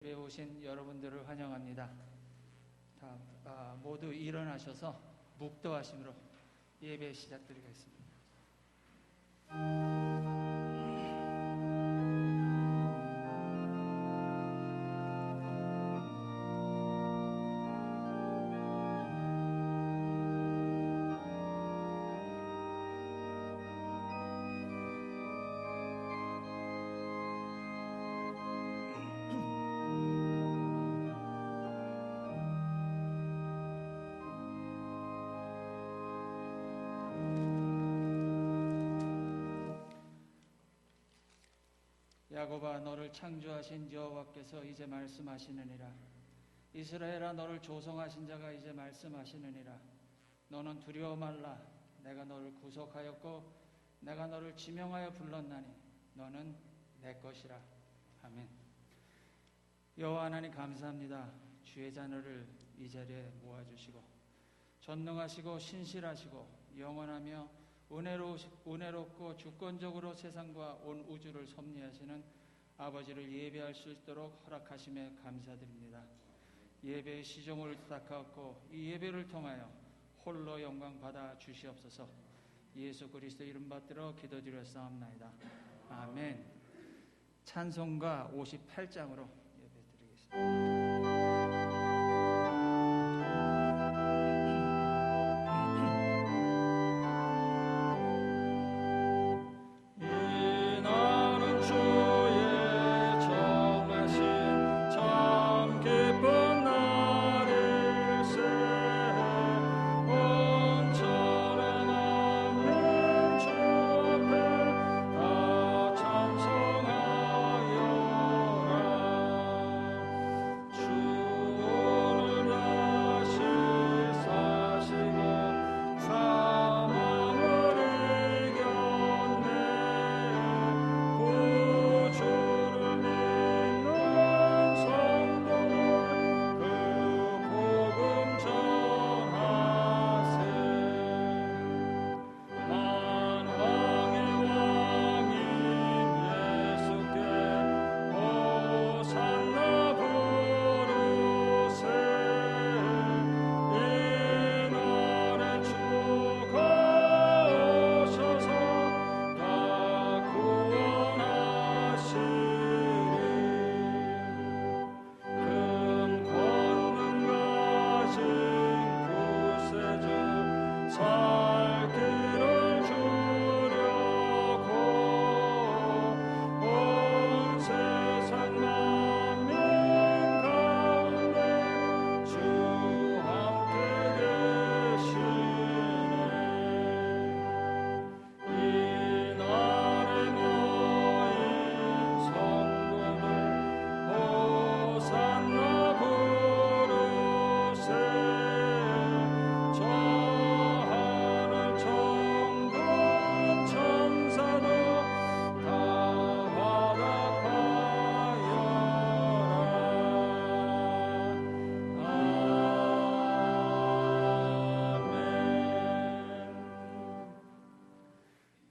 예배에 오신 여러분들을 환영합니다. 모두 일어나셔서 묵도하심으로 예배 시작드리겠습니다. 야곱아, 너를 창조하신 여호와께서 이제 말씀하시느니라. 이스라엘아, 너를 조성하신 자가 이제 말씀하시느니라. 너는 두려워 말라. 내가 너를 구속하였고 내가 너를 지명하여 불렀나니 너는 내 것이라. 아멘. 여호와 하나님 감사합니다. 주의 자녀를 이 자리에 모아주시고 전능하시고 신실하시고 영원하며 은혜롭고 주권적으로 세상과 온 우주를 섭리하시는 아버지를 예배할 수 있도록 허락하심에 감사드립니다. 예배의 시종을 닦았고 이 예배를 통하여 홀로 영광 받아 주시옵소서. 예수 그리스도 이름 받들어 기도드렸사옵나이다. 아멘. 찬송가 58장으로 예배 드리겠습니다.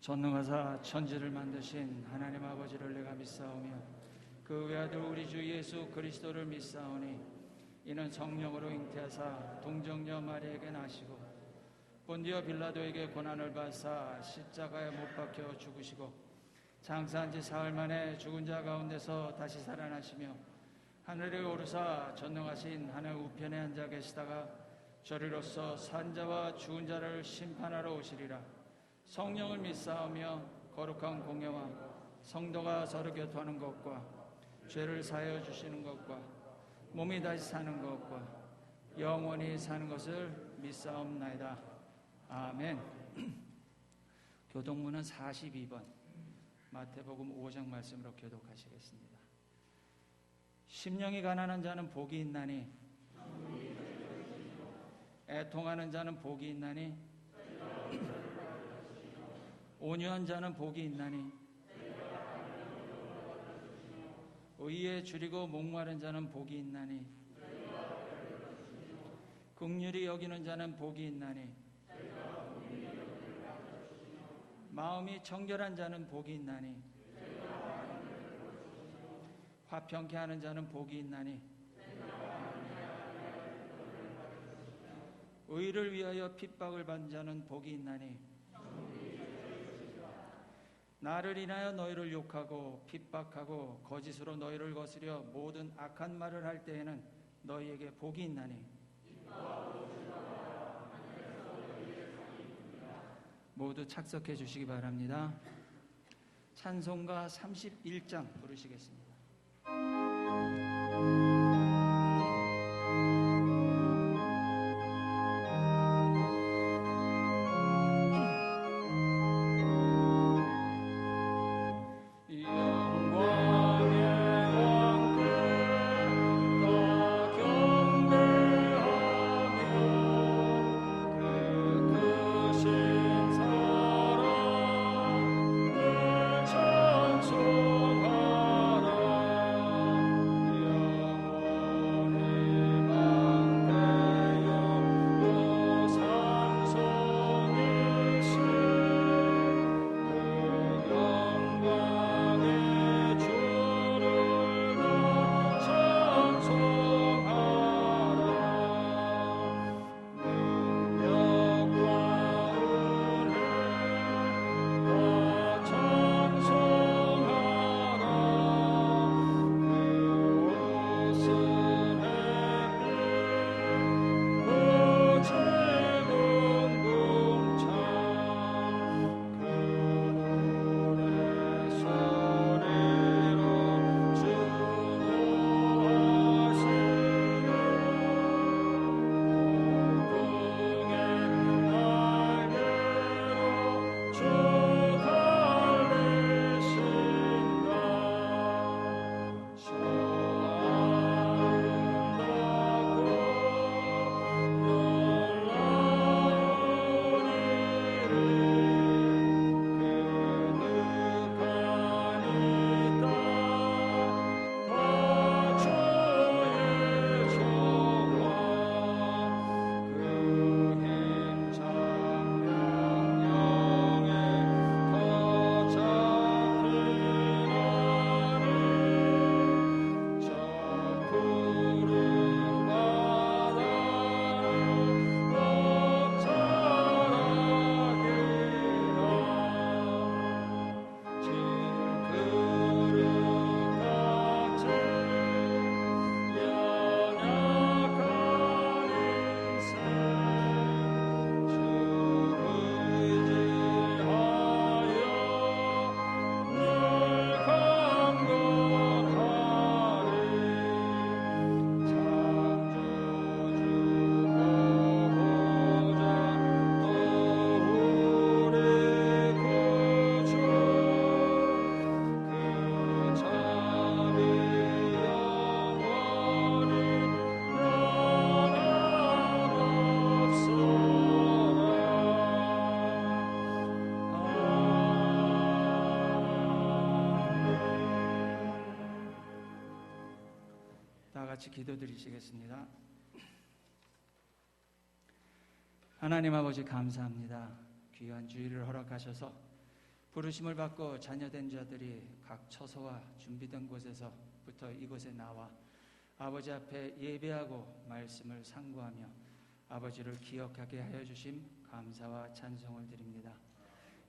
전능하사 천지를 만드신 하나님 아버지를 내가 믿사오며 그 외아들 우리 주 예수 그리스도를 믿사오니 이는 성령으로 잉태하사 동정녀 마리에게 나시고 본디오 빌라도에게 고난을 받사 십자가에 못 박혀 죽으시고 장사한 지 사흘 만에 죽은 자 가운데서 다시 살아나시며 하늘에 오르사 전능하신 하늘 우편에 앉아 계시다가 저리로서 산자와 죽은 자를 심판하러 오시리라. 성령을 믿사오며 거룩한 공예와 성도가 서로 교통하는 것과 죄를 사하여 주시는 것과 몸이 다시 사는 것과 영원히 사는 것을 믿사옵나이다. 아멘. 교독문은 42번 마태복음 5장 말씀으로 교독하시겠습니다. 심령이 가난한 자는 복이 있나니 애통하는 자는 복이 있나니 온유한 자는 복이 있나니 의에 줄이고 목마른 자는 복이 있나니 긍휼히 여기는 자는 복이 있나니 마음이 청결한 자는 복이 있나니 화평케 하는 자는 복이 있나니 의를 위하여 핍박을 받는 자는 복이 있나니 나를 인하여 너희를 욕하고 핍박하고 거짓으로 너희를 거스려 모든 악한 말을 할 때에는 너희에게 복이 있나니 모두 착석해 주시기 바랍니다. 찬송가 31장 부르시겠습니다. 같이 기도드리시겠습니다. 하나님 아버지 감사합니다. 귀한 주일을 허락하셔서 부르심을 받고 자녀된 자들이 각 처소와 준비된 곳에서부터 이곳에 나와 아버지 앞에 예배하고 말씀을 상고하며 아버지를 기억하게 하여 주심 감사와 찬송을 드립니다.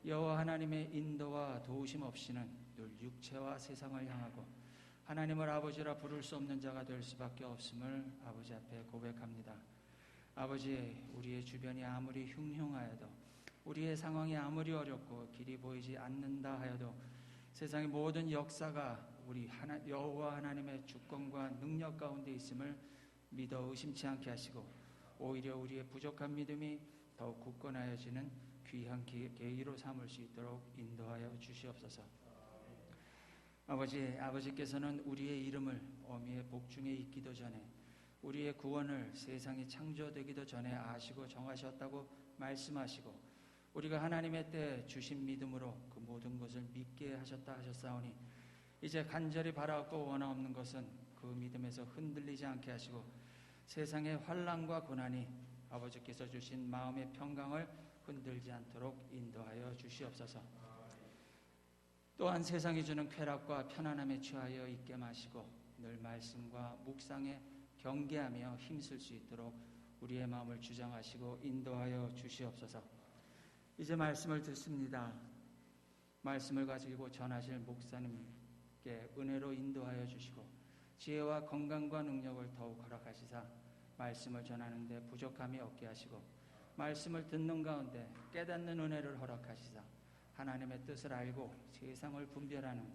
여호와 하나님의 인도와 도우심 없이는 늘 육체와 세상을 향하고 하나님을 아버지라 부를 수 없는 자가 될 수밖에 없음을 아버지 앞에 고백합니다. 아버지, 우리의 주변이 아무리 흉흉하여도 우리의 상황이 아무리 어렵고 길이 보이지 않는다 하여도 세상의 모든 역사가 우리 여호와 하나님의 주권과 능력 가운데 있음을 믿어 의심치 않게 하시고 오히려 우리의 부족한 믿음이 더욱 굳건하여지는 귀한 계기로 삼을 수 있도록 인도하여 주시옵소서. 아버지께서는 우리의 이름을 어미의 복중에 있기도 전에 우리의 구원을 세상이 창조되기도 전에 아시고 정하셨다고 말씀하시고 우리가 하나님의 때에 주신 믿음으로 그 모든 것을 믿게 하셨다 하셨사오니 이제 간절히 바라옵고 원하옵는 것은 그 믿음에서 흔들리지 않게 하시고 세상의 환난과 고난이 아버지께서 주신 마음의 평강을 흔들지 않도록 인도하여 주시옵소서. 또한 세상이 주는 쾌락과 편안함에 취하여 있게 마시고 늘 말씀과 묵상에 경계하며 힘쓸 수 있도록 우리의 마음을 주장하시고 인도하여 주시옵소서. 이제 말씀을 듣습니다. 말씀을 가지고 전하실 목사님께 은혜로 인도하여 주시고 지혜와 건강과 능력을 더욱 허락하시사 말씀을 전하는 데 부족함이 없게 하시고 말씀을 듣는 가운데 깨닫는 은혜를 허락하시사 하나님의 뜻을 알고 세상을 분별하는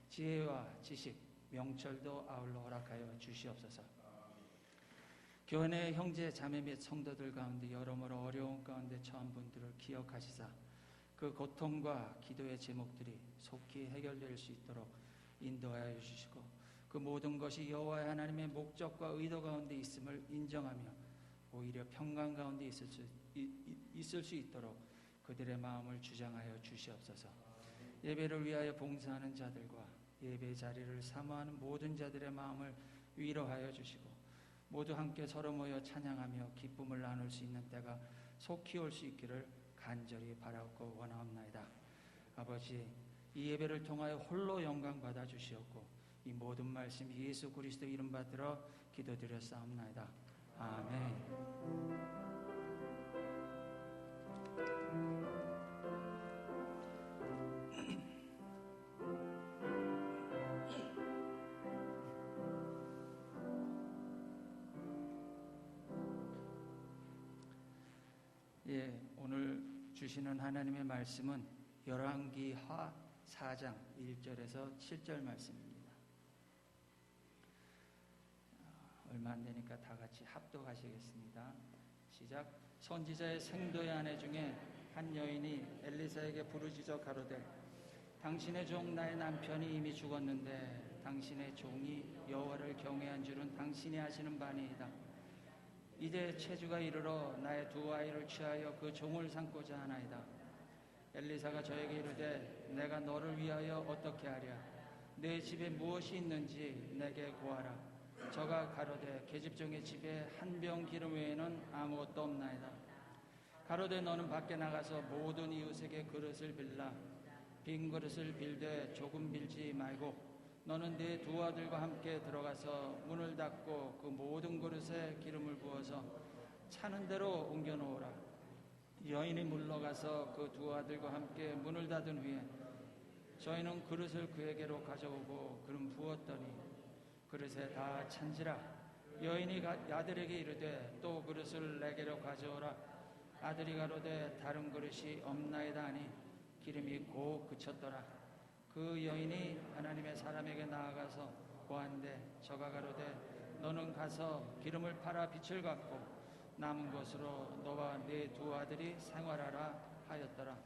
지혜와 지식, 명철도 아울러 허락하여 주시옵소서. 교회 내 형제 자매 및 성도들 가운데 여러모로 어려운 가운데 처한 분들을 기억하시사 그 고통과 기도의 제목들이 속히 해결될 수 있도록 인도하여 주시고 그 모든 것이 여호와 하나님의 목적과 의도 가운데 있음을 인정하며 오히려 평강 가운데 있을 수 있도록 그들의 마음을 주장하여 주시옵소서. 예배를 위하여 봉사하는 자들과 예배 자리를 사모하는 모든 자들의 마음을 위로하여 주시고 모두 함께 서로 모여 찬양하며 기쁨을 나눌 수 있는 때가 속히 올 수 있기를 간절히 바라고 원하옵나이다. 아버지, 이 예배를 통하여 홀로 영광 받아 주시옵고 이 모든 말씀 예수 그리스도 이름 받들어 기도드렸사옵나이다. 아멘. 오늘 주시는 하나님의 말씀은 열왕기하 4장 1절에서 7절 말씀입니다. 얼마 안 되니까 다 같이 합독하시겠습니다. 시작. 선지자의 생도의 아내 중에 한 여인이 엘리사에게 부르짖어 가로되 당신의 종 나의 남편이 이미 죽었는데 당신의 종이 여호와를 경외한 줄은 당신이 아시는 바니이다. 이제 체주가 이르러 나의 두 아이를 취하여 그 종을 삼고자 하나이다. 엘리사가 저에게 이르되 내가 너를 위하여 어떻게 하랴? 내 집에 무엇이 있는지 내게 고하라. 저가 가로되 계집종의 집에 한 병 기름 외에는 아무것도 없나이다. 가로되 너는 밖에 나가서 모든 이웃에게 그릇을 빌라. 빈 그릇을 빌되 조금 빌지 말고 너는 네 두 아들과 함께 들어가서 문을 닫고 그 모든 그릇에 기름을 부어서 차는 대로 옮겨 놓으라. 여인이 물러가서 그 두 아들과 함께 문을 닫은 후에 저희는 그릇을 그에게로 가져오고 그름 부었더니 그릇에 다 찬지라. 여인이 아들에게 이르되 또 그릇을 내게로 가져오라. 아들이 가로되 다른 그릇이 없나이다 하니 기름이 곧 그쳤더라. 그 여인이 하나님의 사람에게 나아가서 고한데 저가 가로되 너는 가서 기름을 팔아 빛을 갖고 남은 것으로 너와 네 두 아들이 생활하라 하였더라.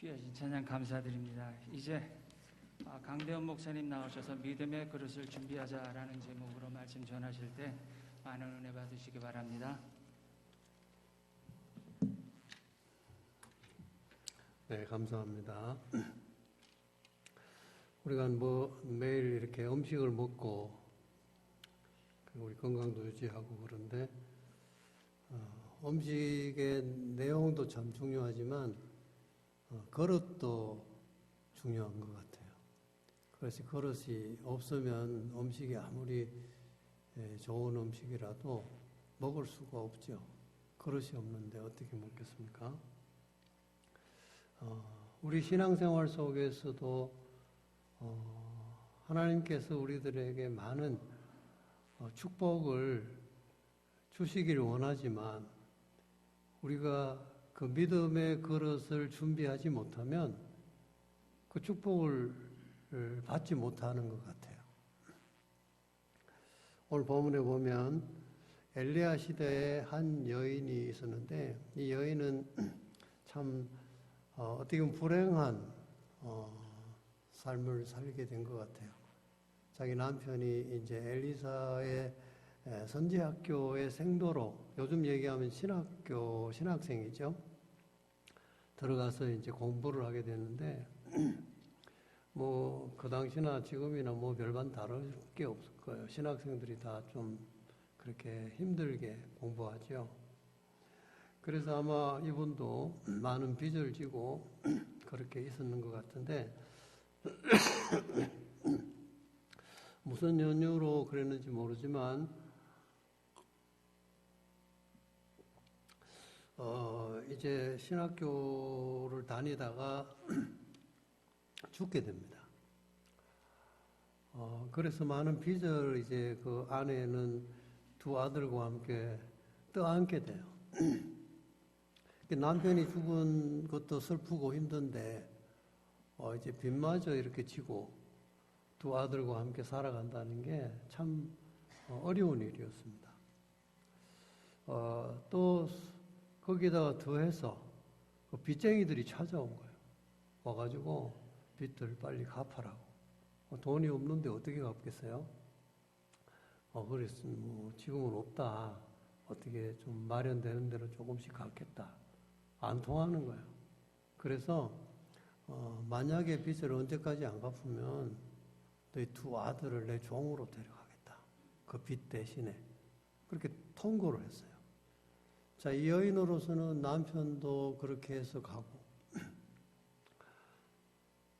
귀하신 찬양 감사드립니다. 이제 강대원 목사님 나오셔서 믿음의 그릇을 준비하자라는 제목으로 말씀 전하실 때 많은 은혜 받으시기 바랍니다. 네, 감사합니다. 우리가 매일 이렇게 음식을 먹고 우리 건강도 유지하고 그런데 음식의 내용도 참 중요하지만 그릇도 중요한 것 같아요. 그래서 그릇이 없으면 음식이 아무리 좋은 음식이라도 먹을 수가 없죠. 그릇이 없는데 어떻게 먹겠습니까? 우리 신앙생활 속에서도 하나님께서 우리들에게 많은 축복을 주시길 원하지만 우리가 그 믿음의 그릇을 준비하지 못하면 그 축복을 받지 못하는 것 같아요. 오늘 본문에 보면 엘리야 시대에 한 여인이 있었는데 이 여인은 참 어떻게 보면 불행한 삶을 살게 된 것 같아요. 자기 남편이 이제 엘리사의 선지학교의 생도로, 요즘 얘기하면 신학생이죠. 들어가서 이제 공부를 하게 됐는데, 그 당시나 지금이나 별반 다를 게 없을 거예요. 신학생들이 다 좀 그렇게 힘들게 공부하죠. 그래서 아마 이분도 많은 빚을 지고 그렇게 있었는 것 같은데, 무슨 연유로 그랬는지 모르지만, 이제 신학교를 다니다가 죽게 됩니다. 그래서 많은 빚을 이제 그 아내는 두 아들과 함께 떠안게 돼요. 남편이 죽은 것도 슬프고 힘든데, 이제 빚마저 이렇게 지고 두 아들과 함께 살아간다는 게 참 어려운 일이었습니다. 또 거기다가 더해서 그 빚쟁이들이 찾아온 거예요. 와가지고 빚들 빨리 갚아라고. 돈이 없는데 어떻게 갚겠어요? 그래서 지금은 없다. 어떻게 좀 마련되는 대로 조금씩 갚겠다. 안 통하는 거예요. 그래서 만약에 빚을 언제까지 안 갚으면 너희 두 아들을 내 종으로 데려가겠다. 그 빚 대신에. 그렇게 통고를 했어요. 자, 이 여인으로서는 남편도 그렇게 해서 가고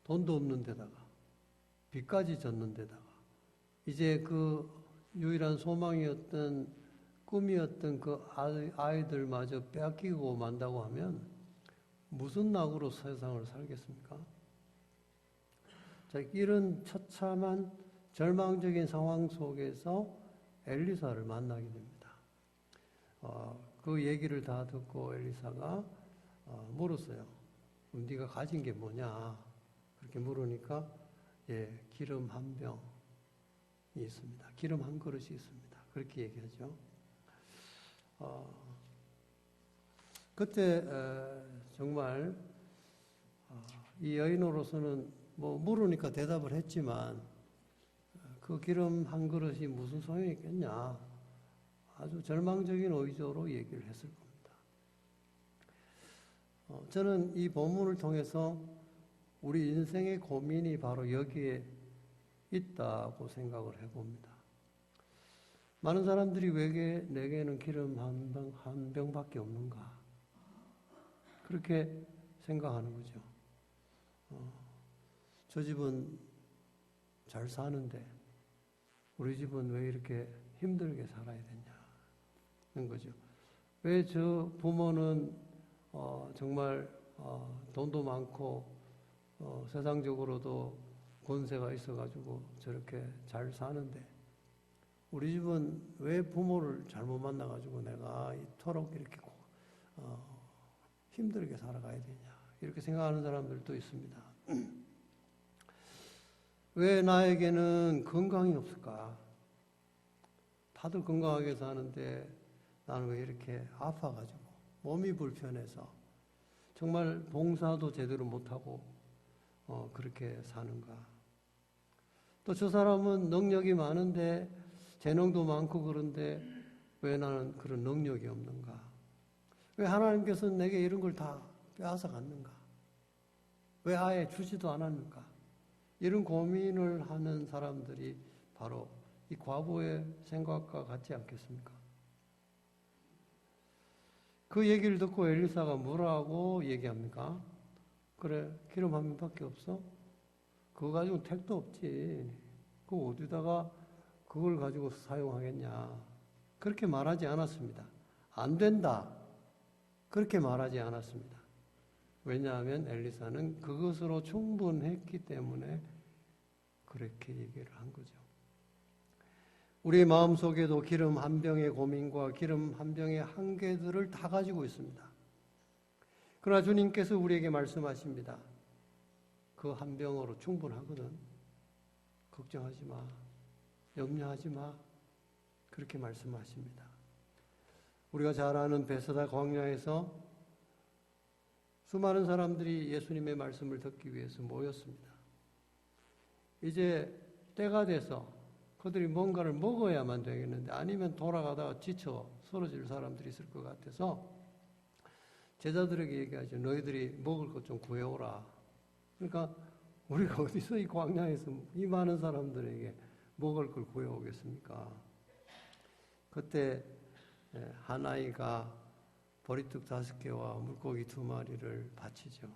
돈도 없는 데다가 빚까지 졌는 데다가 이제 그 유일한 소망이었던 꿈이었던 그 아이들마저 빼앗기고 만다고 하면 무슨 낙으로 세상을 살겠습니까? 자, 이런 처참한 절망적인 상황 속에서 엘리사를 만나게 됩니다. 그 얘기를 다 듣고 엘리사가 물었어요. 그럼 네가 가진 게 뭐냐? 그렇게 물으니까 기름 한 병이 있습니다. 기름 한 그릇이 있습니다. 그렇게 얘기하죠. 그때 정말 이 여인으로서는 물으니까 대답을 했지만 그 기름 한 그릇이 무슨 소용이 있겠냐. 아주 절망적인 의도로 얘기를 했을 겁니다. 저는 이 본문을 통해서 우리 인생의 고민이 바로 여기에 있다고 생각을 해봅니다. 많은 사람들이 왜 내게는 기름 한 병밖에 없는가? 그렇게 생각하는 거죠. 저 집은 잘 사는데 우리 집은 왜 이렇게 힘들게 살아야 되냐는 거죠. 왜 저 부모는 정말 돈도 많고 세상적으로도 권세가 있어가지고 저렇게 잘 사는데 우리 집은 왜 부모를 잘못 만나가지고 내가 이토록 이렇게 힘들게 살아가야 되냐 이렇게 생각하는 사람들도 있습니다. 왜 나에게는 건강이 없을까? 다들 건강하게 사는데 나는 왜 이렇게 아파가지고 몸이 불편해서 정말 봉사도 제대로 못하고 그렇게 사는가? 또 저 사람은 능력이 많은데 재능도 많고 그런데 왜 나는 그런 능력이 없는가? 왜 하나님께서는 내게 이런 걸 다 빼앗아 갔는가? 왜 아예 주지도 않았는가? 이런 고민을 하는 사람들이 바로 이 과부의 생각과 같지 않겠습니까? 그 얘기를 듣고 엘리사가 뭐라고 얘기합니까? 그래, 기름 한 병밖에 없어? 그거 가지고 택도 없지. 그거 어디다가 그걸 가지고 사용하겠냐? 그렇게 말하지 않았습니다. 안 된다. 그렇게 말하지 않았습니다. 왜냐하면 엘리사는 그것으로 충분했기 때문에 그렇게 얘기를 한 거죠. 우리 마음속에도 기름 한 병의 고민과 기름 한 병의 한계들을 다 가지고 있습니다. 그러나 주님께서 우리에게 말씀하십니다. 그 한 병으로 충분하거든. 걱정하지 마. 염려하지 마. 그렇게 말씀하십니다. 우리가 잘 아는 베스다 광야에서 수많은 사람들이 예수님의 말씀을 듣기 위해서 모였습니다. 이제 때가 돼서 그들이 뭔가를 먹어야만 되겠는데 아니면 돌아가다가 지쳐 쓰러질 사람들이 있을 것 같아서 제자들에게 얘기하죠. 너희들이 먹을 것 좀 구해오라. 그러니까 우리가 어디서 이 광야에서 이 많은 사람들에게 먹을 걸 구해오겠습니까? 그때 한 아이가 보리떡 5개와 물고기 2마리를 바치죠.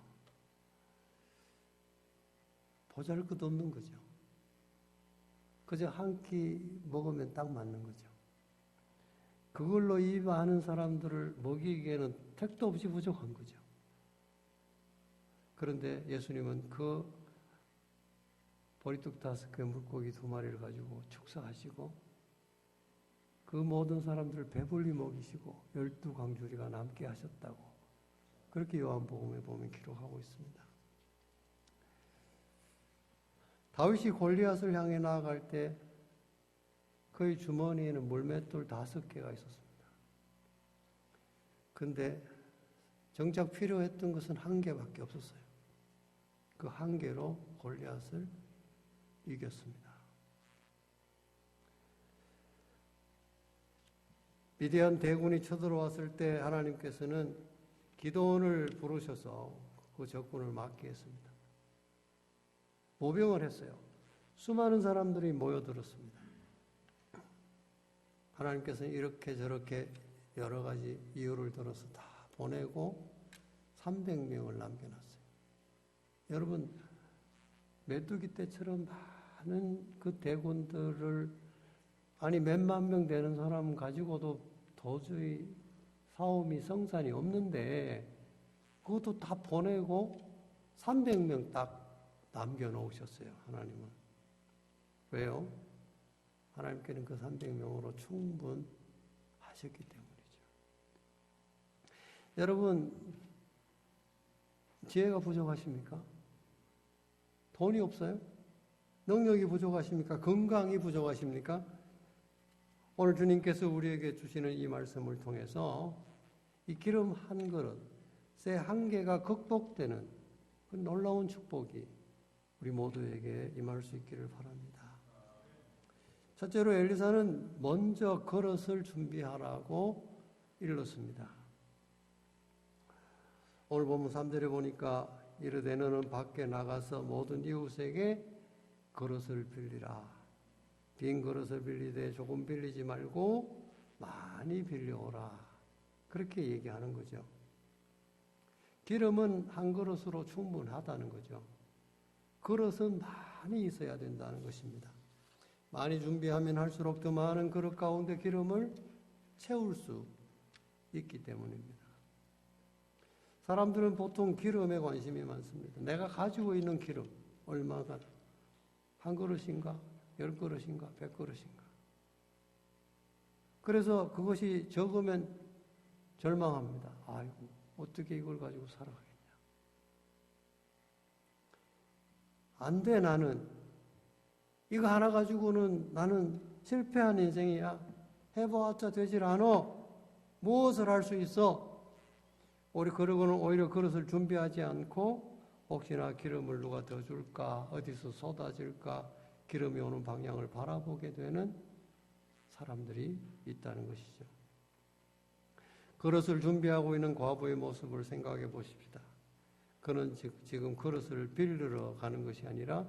보잘것없는 거죠. 그저 한 끼 먹으면 딱 맞는 거죠. 그걸로 이 많은 사람들을 먹이기에는 택도 없이 부족한 거죠. 그런데 예수님은 그 보리떡 5개, 물고기 2마리를 가지고 축사하시고 그 모든 사람들을 배불리 먹이시고 12광주리가 남게 하셨다고 그렇게 요한복음에 보면 기록하고 있습니다. 다윗이 골리앗을 향해 나아갈 때 그의 주머니에는 물맷돌 5개가 있었습니다. 그런데 정작 필요했던 것은 1개밖에 없었어요. 그 1개로 골리앗을 이겼습니다. 미디안 대군이 쳐들어왔을 때 하나님께서는 기드온을 부르셔서 그 적군을 막게 했습니다. 모병을 했어요. 수많은 사람들이 모여들었습니다. 하나님께서는 이렇게 저렇게 여러 가지 이유를 들어서 다 보내고 300명을 남겨놨어요. 여러분, 메뚜기 떼처럼 많은 그 대군들을 아니 몇만 명 되는 사람 가지고도 도저히 싸움이 성산이 없는데 그것도 다 보내고 300명 딱 남겨놓으셨어요. 하나님은. 왜요? 하나님께는 그 300명으로 충분하셨기 때문이죠. 여러분, 지혜가 부족하십니까? 돈이 없어요? 능력이 부족하십니까? 건강이 부족하십니까? 오늘 주님께서 우리에게 주시는 이 말씀을 통해서 이 기름 한 그릇, 새 한계가 극복되는 그 놀라운 축복이 우리 모두에게 임할 수 있기를 바랍니다. 첫째로 엘리사는 먼저 그릇을 준비하라고 일렀습니다. 오늘 본문 3절에 보니까 이르되 너는 밖에 나가서 모든 이웃에게 그릇을 빌리라. 빈 그릇을 빌리되 조금 빌리지 말고 많이 빌려오라. 그렇게 얘기하는 거죠. 기름은 한 그릇으로 충분하다는 거죠. 그릇은 많이 있어야 된다는 것입니다. 많이 준비하면 할수록 더 많은 그릇 가운데 기름을 채울 수 있기 때문입니다. 사람들은 보통 기름에 관심이 많습니다. 내가 가지고 있는 기름 얼마가 한 그릇인가? 10그릇인가? 100그릇인가? 그래서 그것이 적으면 절망합니다. 아이고, 어떻게 이걸 가지고 살아가겠냐. 안 돼, 나는. 이거 하나 가지고는 나는 실패한 인생이야. 해보았자 되질 않아. 무엇을 할 수 있어? 오히려 그릇을 준비하지 않고 혹시나 기름을 누가 더 줄까, 어디서 쏟아질까, 기름이 오는 방향을 바라보게 되는 사람들이 있다는 것이죠. 그릇을 준비하고 있는 과부의 모습을 생각해 보십시다. 그는 지금 그릇을 빌리러 가는 것이 아니라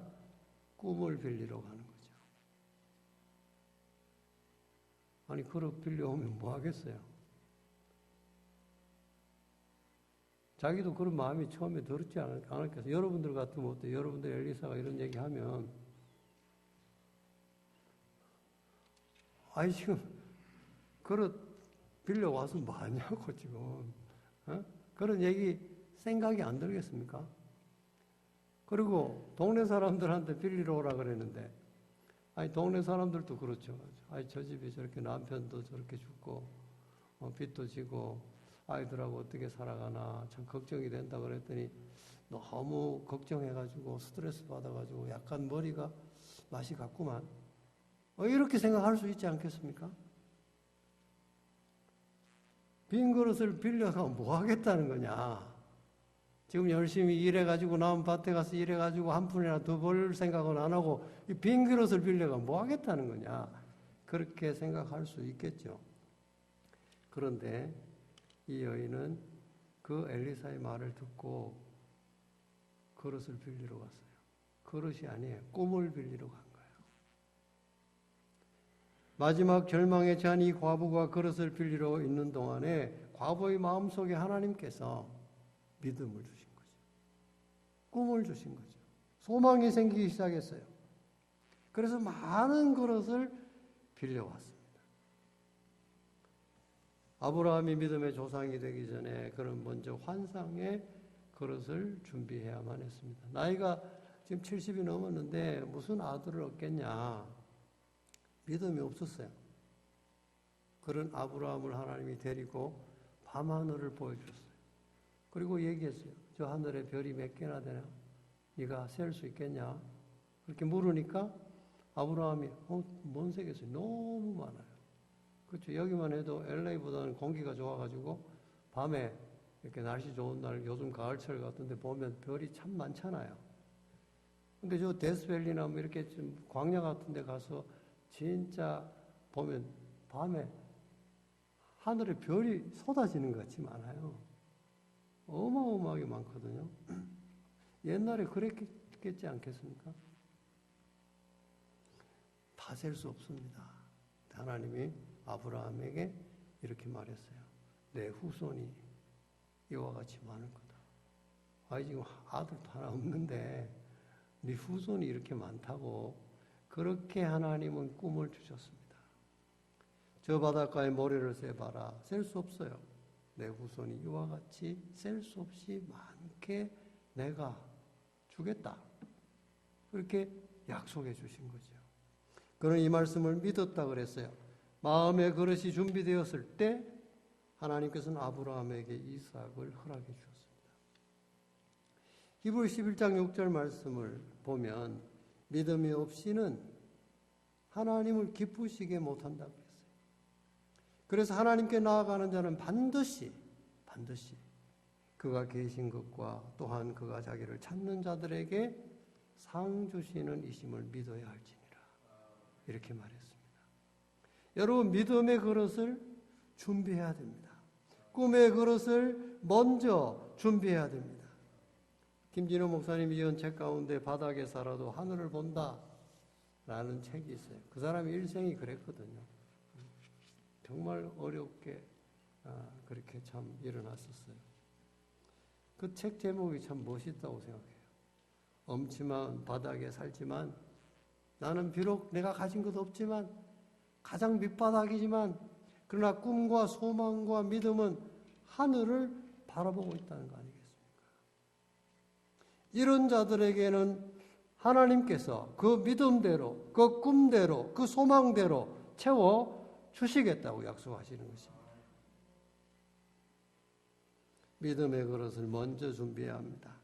꿈을 빌리러 가는 거죠. 아니, 그릇 빌려오면 뭐 하겠어요? 자기도 그런 마음이 처음에 들었지 않았겠어요? 여러분들 같으면 어때요? 여러분들 엘리사가 이런 얘기하면 아니 지금 그릇 빌려와서 뭐 하냐고 지금 그런 얘기 생각이 안 들겠습니까? 그리고 동네 사람들한테 빌리러 오라 그랬는데 아니 동네 사람들도 그렇죠. 아니 저 집이 저렇게 남편도 저렇게 죽고 빚도 지고 아이들하고 어떻게 살아가나 참 걱정이 된다 그랬더니 너무 걱정해가지고 스트레스 받아가지고 약간 머리가 맛이 갔구만. 이렇게 생각할 수 있지 않겠습니까? 빈 그릇을 빌려서 뭐 하겠다는 거냐. 지금 열심히 일해가지고 남은 밭에 가서 일해가지고 한 푼이나 더 벌 생각은 안 하고 이 빈 그릇을 빌려가 뭐 하겠다는 거냐. 그렇게 생각할 수 있겠죠. 그런데 이 여인은 그 엘리사의 말을 듣고 그릇을 빌리러 갔어요. 그릇이 아니에요. 꿈을 빌리러 간 거예요. 마지막 절망에 처한 이 과부가 그릇을 빌리러 있는 동안에 과부의 마음속에 하나님께서 믿음을 주신 거죠. 꿈을 주신 거죠. 소망이 생기기 시작했어요. 그래서 많은 그릇을 빌려왔습니다. 아브라함이 믿음의 조상이 되기 전에 그는 먼저 환상의 그릇을 준비해야만 했습니다. 나이가 지금 70이 넘었는데 무슨 아들을 얻겠냐. 믿음이 없었어요. 그런 아브라함을 하나님이 데리고 밤하늘을 보여줬어요. 그리고 얘기했어요. 저 하늘에 별이 몇 개나 되나? 네가 셀 수 있겠냐? 그렇게 물으니까 아브라함이 뭔 세겠어요? 너무 많아요. 그렇죠. 여기만 해도 LA보다는 공기가 좋아가지고 밤에 이렇게 날씨 좋은 날 요즘 가을철 같은데 보면 별이 참 많잖아요. 근데 저 데스밸리나 뭐 이렇게 좀 광야 같은 데 가서 진짜 보면 밤에 하늘에 별이 쏟아지는 것 같이 많아요. 어마어마하게 많거든요. 옛날에 그랬겠지 않겠습니까? 다 셀 수 없습니다. 하나님이 아브라함에게 이렇게 말했어요. 내 후손이 이와 같이 많을 거다. 아니 지금 아들도 하나 없는데 네 후손이 이렇게 많다고. 그렇게 하나님은 꿈을 주셨습니다. 저 바닷가에 모래를 세봐라. 셀 수 없어요. 내 후손이 이와 같이 셀 수 없이 많게 내가 주겠다. 그렇게 약속해 주신 거죠. 그는 이 말씀을 믿었다 그랬어요. 마음의 그릇이 준비되었을 때 하나님께서는 아브라함에게 이삭을 허락해 주셨습니다. 히브리 11장 6절 말씀을 보면 믿음이 없이는 하나님을 기쁘시게 못한다고 했어요. 그래서 하나님께 나아가는 자는 반드시 그가 계신 것과 또한 그가 자기를 찾는 자들에게 상 주시는 이심을 믿어야 할지니라. 이렇게 말했습니다. 여러분, 믿음의 그릇을 준비해야 됩니다. 꿈의 그릇을 먼저 준비해야 됩니다. 김진호 목사님이 지은 책 가운데 바닥에 살아도 하늘을 본다 라는 책이 있어요. 그 사람의 일생이 그랬거든요. 정말 어렵게 그렇게 참 일어났었어요. 그 책 제목이 참 멋있다고 생각해요. 엄침한 바닥에 살지만 나는 비록 내가 가진 것 없지만 가장 밑바닥이지만 그러나 꿈과 소망과 믿음은 하늘을 바라보고 있다는 거 아니겠습니까? 이런 자들에게는 하나님께서 그 믿음대로, 그 꿈대로, 그 소망대로 채워 주시겠다고 약속하시는 것입니다. 믿음의 그릇을 먼저 준비해야 합니다.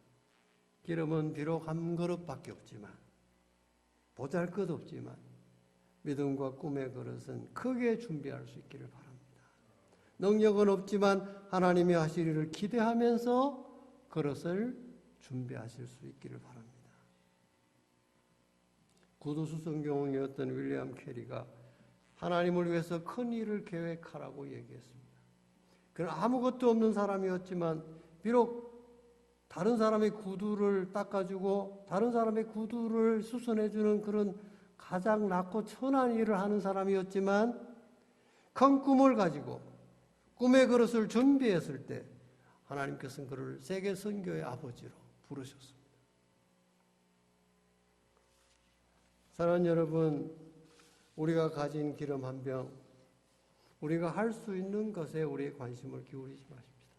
기름은 비록 한 그릇밖에 없지만, 보잘것없지만 믿음과 꿈의 그릇은 크게 준비할 수 있기를 바랍니다. 능력은 없지만 하나님이 하실 일을 기대하면서 그것을 준비하실 수 있기를 바랍니다. 구두수성경이었던 윌리엄 캐리가 하나님을 위해서 큰 일을 계획하라고 얘기했습니다. 그는 아무것도 없는 사람이었지만 비록 다른 사람의 구두를 닦아주고 다른 사람의 구두를 수선해주는 그런 가장 낮고 천한 일을 하는 사람이었지만 큰 꿈을 가지고 꿈의 그릇을 준비했을 때 하나님께서는 그를 세계 선교의 아버지로 부르셨습니다. 사랑하는 여러분, 우리가 가진 기름 한 병, 우리가 할 수 있는 것에 우리의 관심을 기울이지 마십시다.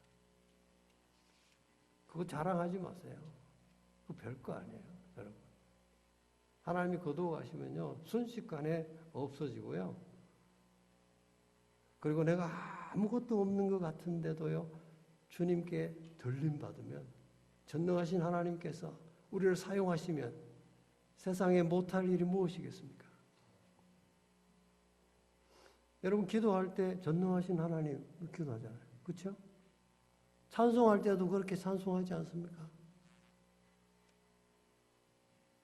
그거 자랑하지 마세요. 그거 별거 아니에요, 여러분. 하나님이 거두어가시면요, 순식간에 없어지고요. 그리고 내가 아무것도 없는 것 같은데도요, 주님께 들림받으면, 전능하신 하나님께서 우리를 사용하시면 세상에 못할 일이 무엇이겠습니까? 여러분, 기도할 때 전능하신 하나님 기도하잖아요. 그렇죠? 찬송할 때도 그렇게 찬송하지 않습니까?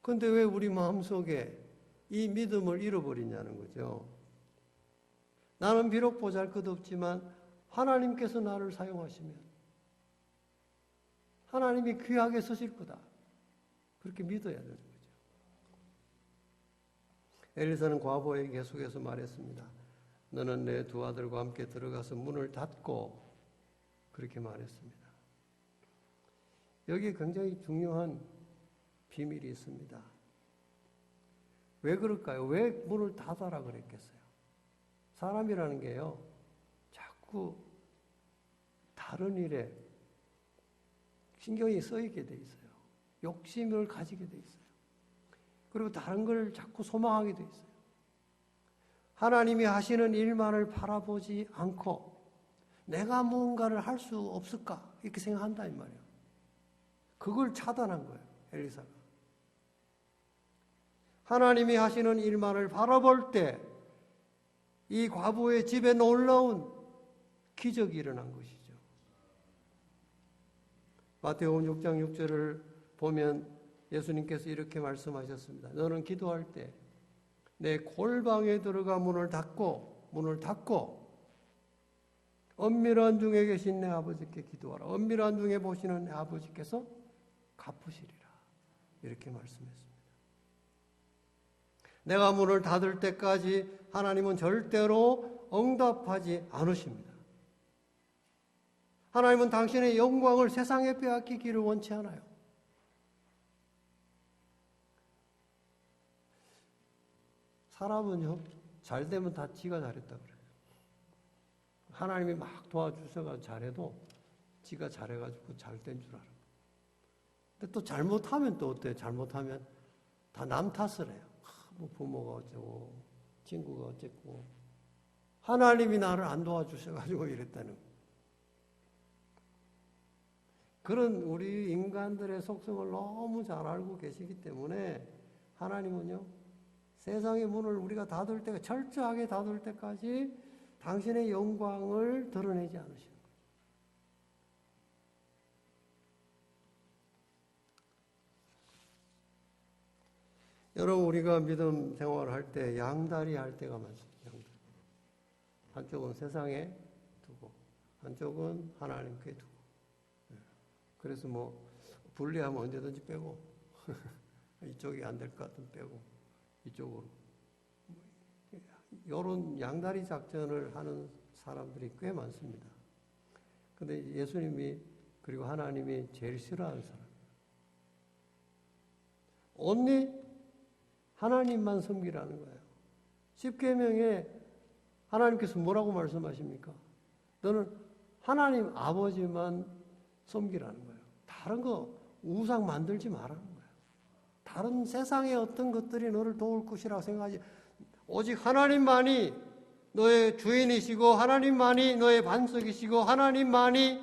그런데 왜 우리 마음속에 이 믿음을 잃어버리냐는 거죠. 나는 비록 보잘것없지만 하나님께서 나를 사용하시면 하나님이 귀하게 쓰실 거다. 그렇게 믿어야 되는 거죠. 엘리사는 과부에게 계속해서 말했습니다. 너는 내 두 아들과 함께 들어가서 문을 닫고, 그렇게 말했습니다. 여기에 굉장히 중요한 비밀이 있습니다. 왜 그럴까요? 왜 문을 닫아라 그랬겠어요? 사람이라는 게요, 자꾸 다른 일에 신경이 쓰이게 돼 있어요. 욕심을 가지게 돼 있어요. 그리고 다른 걸 자꾸 소망하게 돼 있어요. 하나님이 하시는 일만을 바라보지 않고 내가 무언가를 할 수 없을까? 이렇게 생각한다 이 말이에요. 그걸 차단한 거예요, 엘리사가. 하나님이 하시는 일만을 바라볼 때 이 과부의 집에 놀라운 기적이 일어난 것이죠. 마태복음 6장 6절을 보면 예수님께서 이렇게 말씀하셨습니다. 너는 기도할 때 내 골방에 들어가 문을 닫고 엄밀한 중에 계신 내 아버지께 기도하라. 엄밀한 중에 보시는 내 아버지께서 갚으시리라. 이렇게 말씀했습니다. 내가 문을 닫을 때까지 하나님은 절대로 응답하지 않으십니다. 하나님은 당신의 영광을 세상에 빼앗기기를 원치 않아요. 사람은요, 잘 되면 다 지가 잘했다 그래요. 하나님이 막 도와주셔서 잘해도 지가 잘해가지고 잘 된 줄 알아. 근데 또 잘못하면 또 어때요? 잘못하면 다 남 탓을 해요. 뭐 부모가 어쩌고, 친구가 어쨌고, 하나님이 나를 안 도와주셔가지고 이랬다는. 그런 우리 인간들의 속성을 너무 잘 알고 계시기 때문에 하나님은요, 세상의 문을 우리가 닫을 때가 철저하게 닫을 때까지 당신의 영광을 드러내지 않으시는 거예요. 여러분, 우리가 믿음 생활을 할 때 양다리 할 때가 많습니다. 양다리. 한쪽은 세상에 두고 한쪽은 하나님께 두고. 그래서 뭐 분리하면 언제든지 빼고 이쪽이 안 될 것 같으면 빼고 이쪽으로. 이런 양다리 작전을 하는 사람들이 꽤 많습니다. 그런데 예수님이 그리고 하나님이 제일 싫어하는 사람. only 하나님만 섬기라는 거예요. 십계명에 하나님께서 뭐라고 말씀하십니까? 너는 하나님 아버지만 섬기라는 거예요. 다른 거 우상 만들지 말라는 거예요. 다른 세상의 어떤 것들이 너를 도울 것이라고 생각하지, 오직 하나님만이 너의 주인이시고 하나님만이 너의 반석이시고 하나님만이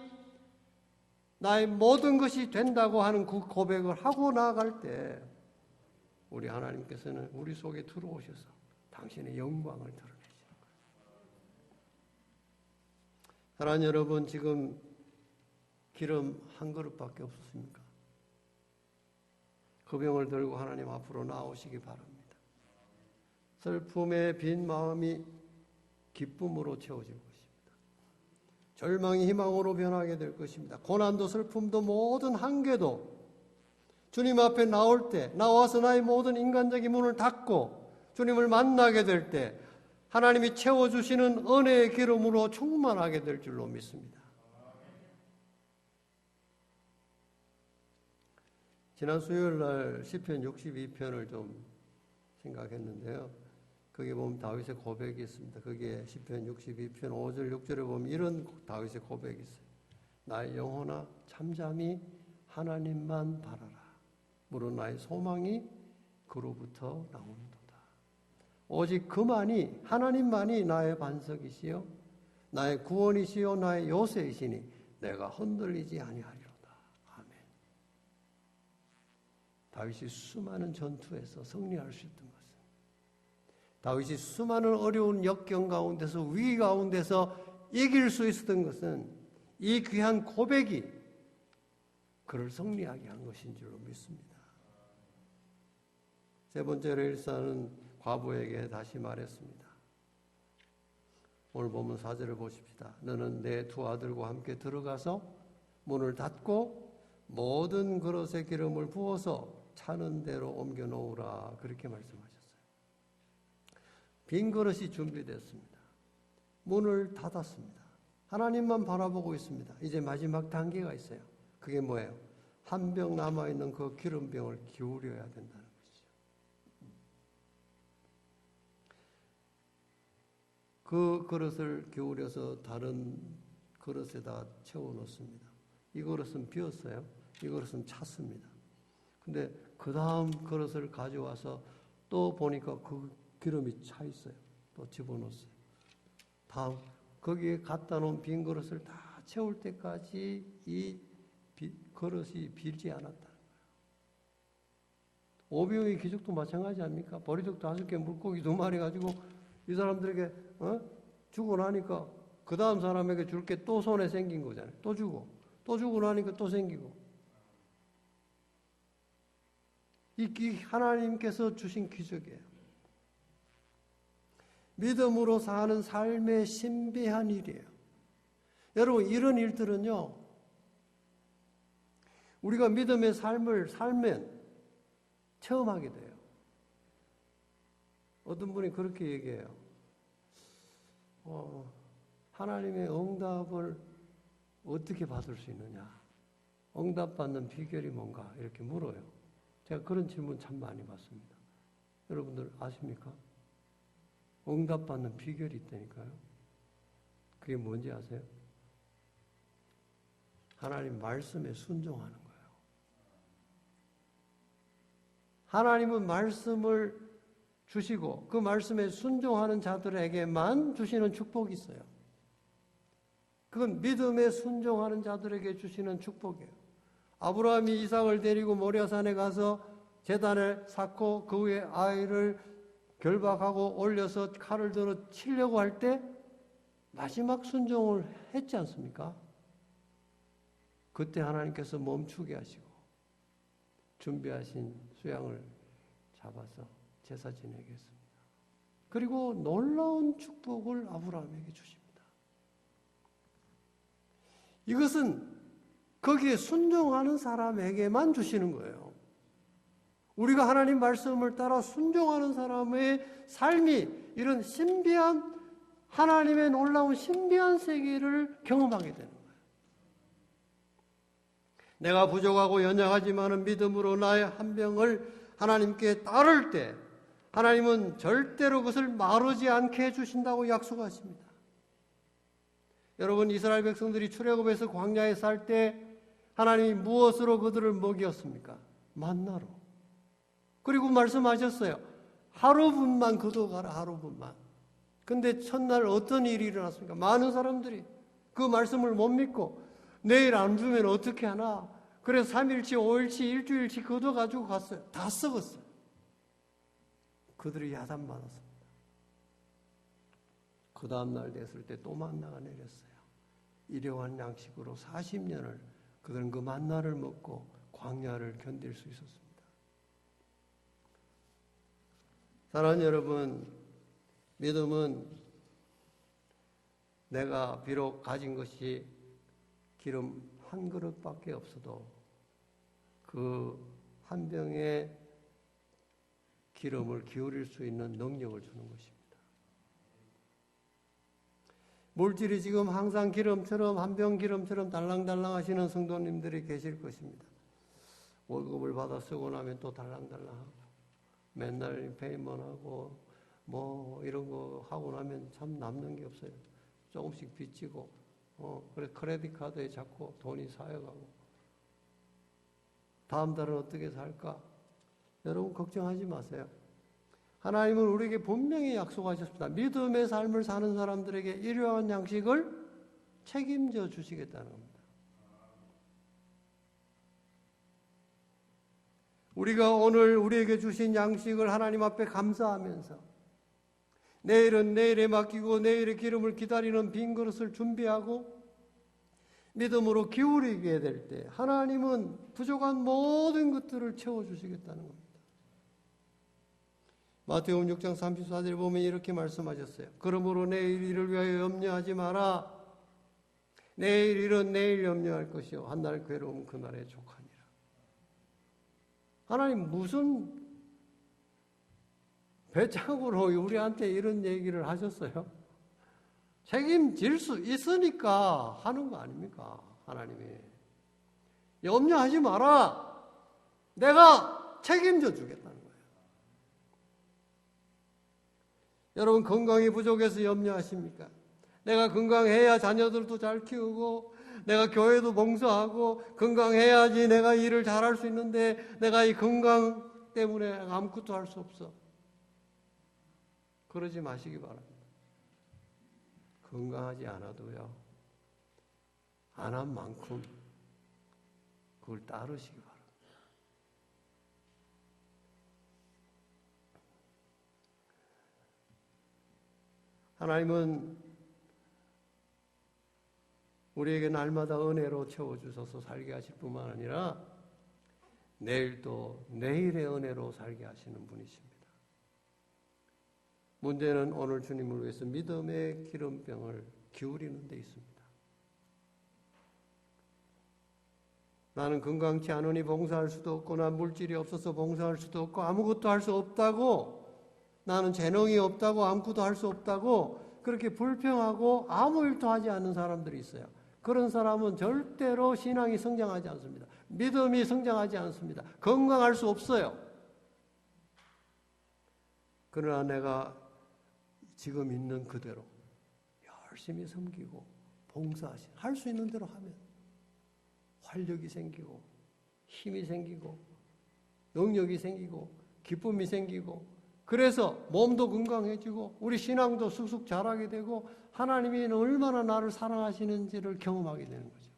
나의 모든 것이 된다고 하는 그 고백을 하고 나아갈 때 우리 하나님께서는 우리 속에 들어오셔서 당신의 영광을 드러내시는 거예요. 사랑하는 여러분, 지금 기름 한 그릇밖에 없었습니까? 그 병을 들고 하나님 앞으로 나오시기 바랍니다. 슬픔의 빈 마음이 기쁨으로 채워질 것입니다. 절망이 희망으로 변하게 될 것입니다. 고난도 슬픔도 모든 한계도 주님 앞에 나올 때, 나와서 나의 모든 인간적인 문을 닫고 주님을 만나게 될 때 하나님이 채워주시는 은혜의 기름으로 충만하게 될 줄로 믿습니다. 지난 수요일 날 시편 62편을 좀 생각했는데요. 거기에 보면 다윗의 고백이 있습니다. 거기에 시편 62편 5절 6절에 보면 이런 다윗의 고백이 있어요. 나의 영혼아 잠잠히 하나님만 바라라. 무릇 나의 소망이 그로부터 나온도다. 오직 그만이 하나님만이 나의 반석이시요 나의 구원이시요 나의 요새이시니 내가 흔들리지 아니하리로다. 아멘. 다윗이 수많은 전투에서 승리할 수 있던 것은, 다윗이 수많은 어려운 역경 가운데서 위기 가운데서 이길 수 있었던 것은 이 귀한 고백이 그를 승리하게 한 것인 줄로 믿습니다. 세 번째로 일사는 과부에게 다시 말했습니다. 오늘 본문 4절을 보십시다. 너는 내 두 아들과 함께 들어가서 문을 닫고 모든 그릇에 기름을 부어서 차는 대로 옮겨 놓으라. 그렇게 말씀하셨어요. 빈 그릇이 준비됐습니다. 문을 닫았습니다. 하나님만 바라보고 있습니다. 이제 마지막 단계가 있어요. 그게 뭐예요? 한 병 남아있는 그 기름병을 기울여야 된다는 것이죠. 그 그릇을 기울여서 다른 그릇에다 채워 놓습니다. 이 그릇은 비었어요. 이 그릇은 찼습니다. 근데 그 다음 그릇을 가져와서 또 보니까 그 기름이 차 있어요. 또 집어넣었어요. 다음 거기에 갖다 놓은 빈 그릇을 다 채울 때까지 이 그릇이 비지 않았다는 거예요. 오병의 기적도 마찬가지 아닙니까? 보리떡 5개, 물고기 2마리 가지고 이 사람들에게 주고 나니까 그 다음 사람에게 줄 게 또 손에 생긴 거잖아요. 또 주고 나니까 또 생기고. 이 하나님께서 주신 기적이에요. 믿음으로 사는 삶의 신비한 일이에요. 여러분, 이런 일들은요, 우리가 믿음의 삶을 살면 체험하게 돼요. 어떤 분이 그렇게 얘기해요. 하나님의 응답을 어떻게 받을 수 있느냐? 응답받는 비결이 뭔가? 이렇게 물어요. 제가 그런 질문 참 많이 받습니다. 여러분들 아십니까? 응답받는 비결이 있다니까요. 그게 뭔지 아세요? 하나님 말씀에 순종하는 거예요. 하나님은 말씀을 주시고 그 말씀에 순종하는 자들에게만 주시는 축복이 있어요. 그건 믿음에 순종하는 자들에게 주시는 축복이에요. 아브라함이 이삭을 데리고 모리아산에 가서 제단을 쌓고 그 위에 아이를 결박하고 올려서 칼을 들어 치려고 할 때 마지막 순종을 했지 않습니까? 그때 하나님께서 멈추게 하시고 준비하신 수양을 잡아서 제사 지내게 했습니다. 그리고 놀라운 축복을 아브라함에게 주십니다. 이것은 거기에 순종하는 사람에게만 주시는 거예요. 우리가 하나님 말씀을 따라 순종하는 사람의 삶이 이런 신비한 하나님의 놀라운 신비한 세계를 경험하게 되는 거예요. 내가 부족하고 연약하지만은 믿음으로 나의 한 병을 하나님께 따를 때 하나님은 절대로 그것을 마르지 않게 해주신다고 약속하십니다. 여러분, 이스라엘 백성들이 출애굽에서 광야에 살 때 하나님이 무엇으로 그들을 먹였습니까? 만나로. 그리고 말씀하셨어요. 하루분만 거둬가라, 하루분만. 근데 첫날 어떤 일이 일어났습니까? 많은 사람들이 그 말씀을 못 믿고 내일 안 주면 어떻게 하나? 그래서 3일치, 5일치, 일주일치 거둬가지고 갔어요. 다 썩었어요. 그들이 야단받았습니다. 그 다음날 됐을 때 또 만나가 내렸어요. 일용할 양식으로 40년을 그들은 그 만나를 먹고 광야를 견딜 수 있었습니다. 사랑하는 여러분, 믿음은 내가 비록 가진 것이 기름 한 그릇밖에 없어도 그 한 병의 기름을 기울일 수 있는 능력을 주는 것입니다. 물질이 지금 항상 기름처럼 한 병 기름처럼 달랑달랑 하시는 성도님들이 계실 것입니다. 월급을 받아 쓰고 나면 또 달랑달랑하고 맨날 페이먼하고 뭐 이런 거 하고 나면 참 남는 게 없어요. 조금씩 빚지고 그래 크레딧 카드에 자꾸 돈이 쌓여가고 다음 달은 어떻게 살까? 여러분 걱정하지 마세요. 하나님은 우리에게 분명히 약속하셨습니다. 믿음의 삶을 사는 사람들에게 일용할 양식을 책임져 주시겠다는 겁니다. 우리가 오늘 우리에게 주신 양식을 하나님 앞에 감사하면서 내일은 내일에 맡기고 내일의 기름을 기다리는 빈 그릇을 준비하고 믿음으로 기울이게 될 때 하나님은 부족한 모든 것들을 채워주시겠다는 겁니다. 마태복음 6장 34절에 보면 이렇게 말씀하셨어요. 그러므로 내일 일을 위하여 염려하지 마라. 내일 일은 내일 염려할 것이요 한날 괴로움 그날에 족하니라. 하나님 무슨 배짱으로 우리한테 이런 얘기를 하셨어요? 책임질 수 있으니까 하는 거 아닙니까? 하나님이. 염려하지 마라. 내가 책임져 주겠다는 거예요. 여러분 건강이 부족해서 염려하십니까? 내가 건강해야 자녀들도 잘 키우고 내가 교회도 봉사하고 건강해야지 내가 일을 잘할 수 있는데 내가 이 건강 때문에 아무것도 할 수 없어. 그러지 마시기 바랍니다. 건강하지 않아도요. 안 한 만큼 그걸 따르시기 바랍니다. 하나님은 우리에게 날마다 은혜로 채워주셔서 살게 하실 뿐만 아니라 내일도 내일의 은혜로 살게 하시는 분이십니다. 문제는 오늘 주님을 위해서 믿음의 기름병을 기울이는 데 있습니다. 나는 건강치 않으니 봉사할 수도 없고 난 물질이 없어서 봉사할 수도 없고 아무것도 할 수 없다고 나는 재능이 없다고 아무것도 할 수 없다고 그렇게 불평하고 아무 일도 하지 않는 사람들이 있어요. 그런 사람은 절대로 신앙이 성장하지 않습니다. 믿음이 성장하지 않습니다. 건강할 수 없어요. 그러나 내가 지금 있는 그대로 열심히 섬기고 봉사하시 할 수 있는 대로 하면 활력이 생기고 힘이 생기고 능력이 생기고 기쁨이 생기고 그래서 몸도 건강해지고 우리 신앙도 쑥쑥 자라게 되고 하나님이 얼마나 나를 사랑하시는지를 경험하게 되는 거죠.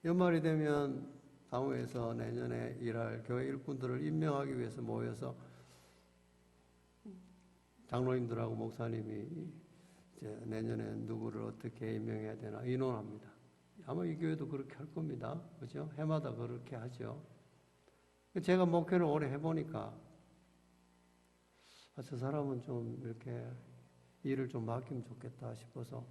연말이 되면 사무에서 내년에 일할 교회 일꾼들을 임명하기 위해서 모여서 장로님들하고 목사님이 이제 내년에 누구를 어떻게 임명해야 되나 의논합니다. 아마 이 교회도 그렇게 할 겁니다. 그죠? 해마다 그렇게 하죠. 제가 목회를 오래 해보니까 저 사람은 좀 이렇게 일을 좀 맡기면 좋겠다 싶어서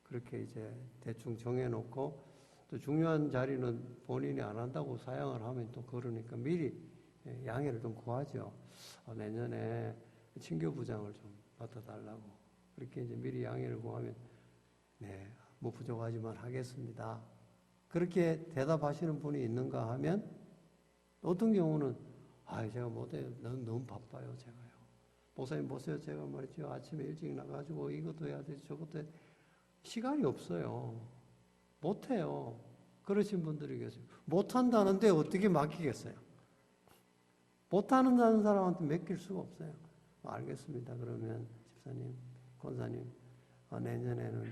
그렇게 이제 대충 정해놓고 또 중요한 자리는 본인이 안 한다고 사양을 하면 또 그러니까 미리 양해를 좀 구하죠. 내년에 친교부장을 좀 맡아달라고 그렇게 이제 미리 양해를 구하면 네, 뭐 부족하지만 하겠습니다. 그렇게 대답하시는 분이 있는가 하면 어떤 경우는 제가 못해요. 너무 바빠요. 제가요. 목사님 보세요. 제가 말이죠. 아침에 일찍 나가지고 이것도 해야 되지 저것도 해야 되지. 시간이 없어요. 못해요. 그러신 분들이 계세요. 못한다는데 어떻게 맡기겠어요? 못하는 사람한테 맡길 수가 없어요. 알겠습니다. 그러면 집사님, 권사님 내년에는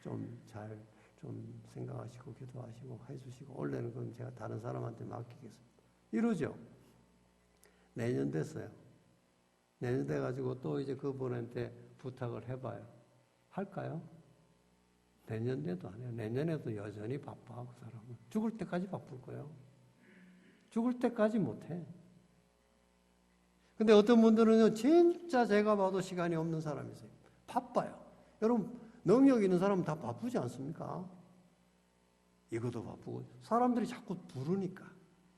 좀 잘 좀 생각하시고 기도하시고 해주시고 올해는 그럼 제가 다른 사람한테 맡기겠습니다. 이러죠. 내년 됐어요. 내년 돼가지고 또 이제 그분한테 부탁을 해봐요. 할까요? 내년에도 안 해요. 내년에도 여전히 바빠, 그 사람은. 죽을 때까지 바쁠 거예요. 죽을 때까지 못해. 근데 어떤 분들은요, 진짜 제가 봐도 시간이 없는 사람이 있어요. 바빠요. 여러분, 능력 있는 사람은 다 바쁘지 않습니까? 이것도 바쁘고, 사람들이 자꾸 부르니까,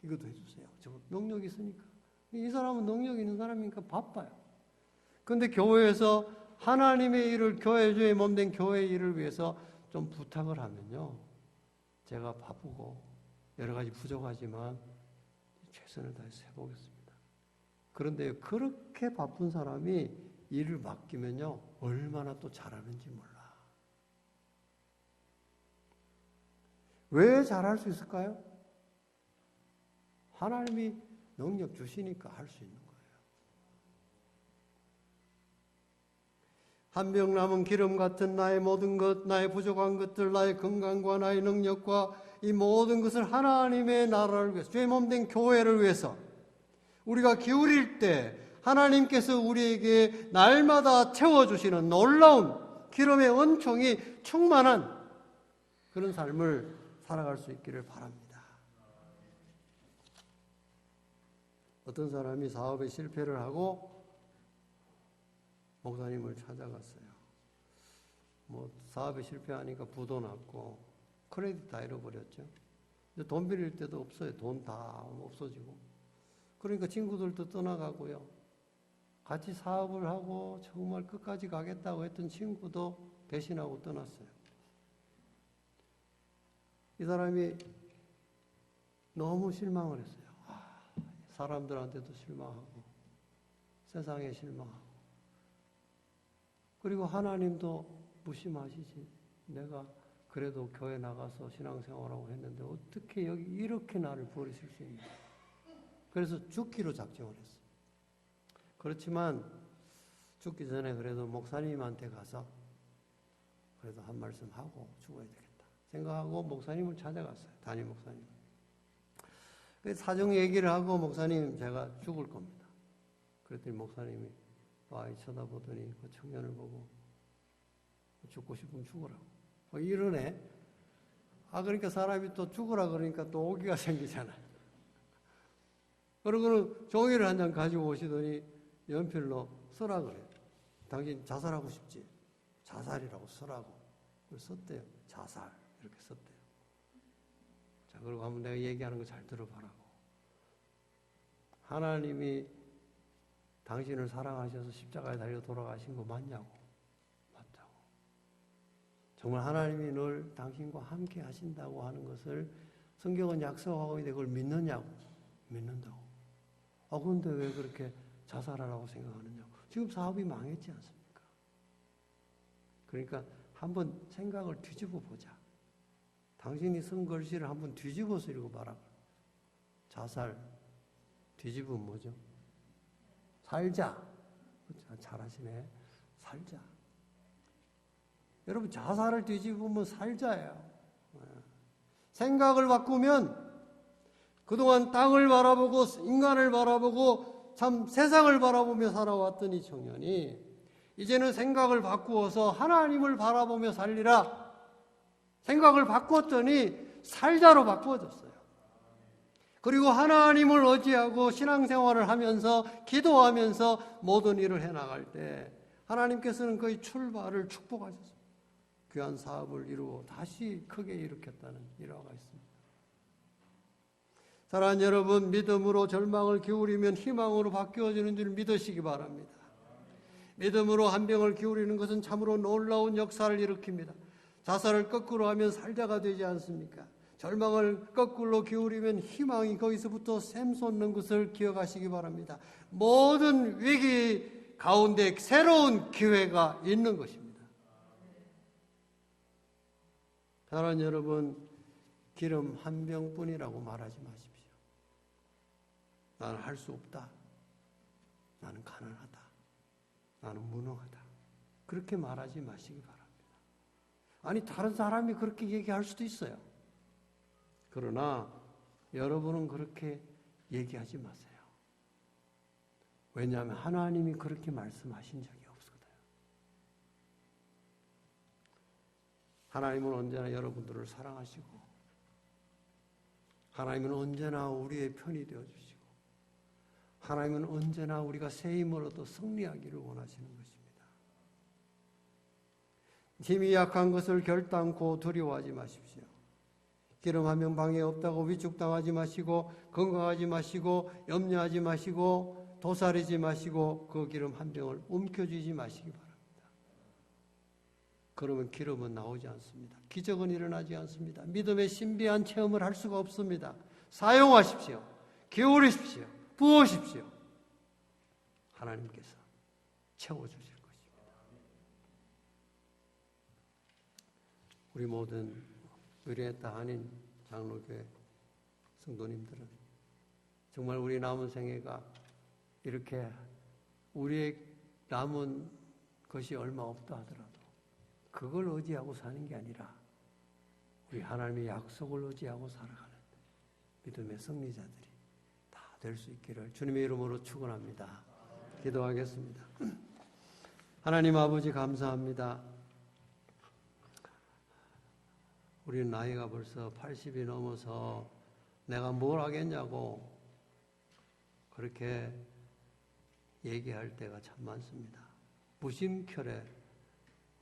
이것도 해주세요. 저 능력 있으니까. 이 사람은 능력 있는 사람이니까 바빠요. 근데 교회에서 하나님의 일을, 교회 주의 몸된 교회의 일을 위해서 좀 부탁을 하면요, 제가 바쁘고 여러 가지 부족하지만 최선을 다해서 해보겠습니다. 그런데 그렇게 바쁜 사람이 일을 맡기면요, 얼마나 또 잘하는지 몰라. 왜 잘할 수 있을까요? 하나님이 능력 주시니까 할 수 있는 거예요. 한 병 남은 기름 같은 나의 모든 것, 나의 부족한 것들, 나의 건강과 나의 능력과 이 모든 것을 하나님의 나라를 위해서, 주의 몸된 교회를 위해서 우리가 기울일 때 하나님께서 우리에게 날마다 채워주시는 놀라운 기름의 은총이 충만한 그런 삶을 살아갈 수 있기를 바랍니다. 어떤 사람이 사업에 실패를 하고 목사님을 찾아갔어요. 사업에 실패하니까 부도 났고 크레딧 다 잃어버렸죠. 이제 돈 빌릴 데도 없어요. 돈 다 없어지고. 그러니까 친구들도 떠나가고요. 같이 사업을 하고 정말 끝까지 가겠다고 했던 친구도 배신하고 떠났어요. 이 사람이 너무 실망을 했어요. 사람들한테도 실망하고 세상에 실망하고 그리고 하나님도 무심하시지. 내가 그래도 교회 나가서 신앙생활하고 했는데 어떻게 여기 이렇게 나를 버리실 수 있나. 그래서 죽기로 작정을 했어요. 그렇지만 죽기 전에 그래도 목사님한테 가서 그래도 한 말씀 하고 죽어야 되겠다 생각하고 목사님을 찾아갔어요. 담임 목사님. 사정 얘기를 하고 목사님 제가 죽을 겁니다. 그랬더니 목사님이 쳐다보더니 그 청년을 보고 죽고 싶으면 죽으라고. 이러네. 그러니까 사람이 또 죽으라 그러니까 또 오기가 생기잖아요. 그러고는 종이를 한 장 가지고 오시더니 연필로 쓰라 그래요. 당신 자살하고 싶지? 자살이라고 쓰라고. 그걸 썼대요. 자살. 이렇게 썼대요. 자, 그리고 한번 내가 얘기하는 거 잘 들어봐라고. 하나님이 당신을 사랑하셔서 십자가에 달려 돌아가신 거 맞냐고. 맞다고. 정말 하나님이 늘 당신과 함께 하신다고 하는 것을 성경은 약속하고 있는데 그걸 믿느냐고. 믿는다고. 그런데 왜 그렇게 자살하라고 생각하느냐고. 지금 사업이 망했지 않습니까? 그러니까 한번 생각을 뒤집어 보자. 당신이 쓴 글씨를 한번 뒤집어서 읽어봐라. 자살. 뒤집으면 뭐죠? 살자. 잘하시네. 살자. 여러분, 자살을 뒤집으면 살자예요. 생각을 바꾸면 그동안 땅을 바라보고 인간을 바라보고 참 세상을 바라보며 살아왔던 이 청년이 이제는 생각을 바꾸어서 하나님을 바라보며 살리라. 생각을 바꿨더니 살자로 바꾸어졌어요. 그리고 하나님을 의지하고 신앙생활을 하면서 기도하면서 모든 일을 해나갈 때 하나님께서는 그의 출발을 축복하셨습니다. 귀한 사업을 이루어 다시 크게 일으켰다는 일화가 있습니다. 사랑하는 여러분, 믿음으로 절망을 기울이면 희망으로 바뀌어지는 줄 믿으시기 바랍니다. 믿음으로 한 병을 기울이는 것은 참으로 놀라운 역사를 일으킵니다. 자살을 거꾸로 하면 살자가 되지 않습니까? 절망을 거꾸로 기울이면 희망이 거기서부터 샘솟는 것을 기억하시기 바랍니다. 모든 위기 가운데 새로운 기회가 있는 것입니다. 사랑하는 여러분, 기름 한 병뿐이라고 말하지 마십시오. 나는 할 수 없다. 나는 가난하다. 나는 무능하다. 그렇게 말하지 마시기 바랍니다. 아니, 다른 사람이 그렇게 얘기할 수도 있어요. 그러나 여러분은 그렇게 얘기하지 마세요. 왜냐하면 하나님이 그렇게 말씀하신 적이 없거든요. 하나님은 언제나 여러분들을 사랑하시고 하나님은 언제나 우리의 편이 되어주시고 하나님은 언제나 우리가 새 힘을 얻어 승리하기를 원하시는 것입니다. 힘이 약한 것을 결단코 두려워하지 마십시오. 기름 한 명 방에 없다고 위축당하지 마시고 건강하지 마시고 염려하지 마시고 도사리지 마시고 그 기름 한 병을 움켜쥐지 마시기 바랍니다. 그러면 기름은 나오지 않습니다. 기적은 일어나지 않습니다. 믿음의 신비한 체험을 할 수가 없습니다. 사용하십시오. 기울이십시오. 부으십시오. 하나님께서 채워주실 것입니다. 우리 모든 의뢰했다 한인 장로교회 성도님들은 정말 우리 남은 생애가 이렇게 우리의 남은 것이 얼마 없다 하더라도 그걸 의지하고 사는 게 아니라 우리 하나님의 약속을 의지하고 살아가는 믿음의 승리자들이 다 될 수 있기를 주님의 이름으로 축원합니다. 기도하겠습니다. 하나님 아버지 감사합니다. 우리는 나이가 벌써 80이 넘어서 내가 뭘 하겠냐고 그렇게 얘기할 때가 참 많습니다. 무심결에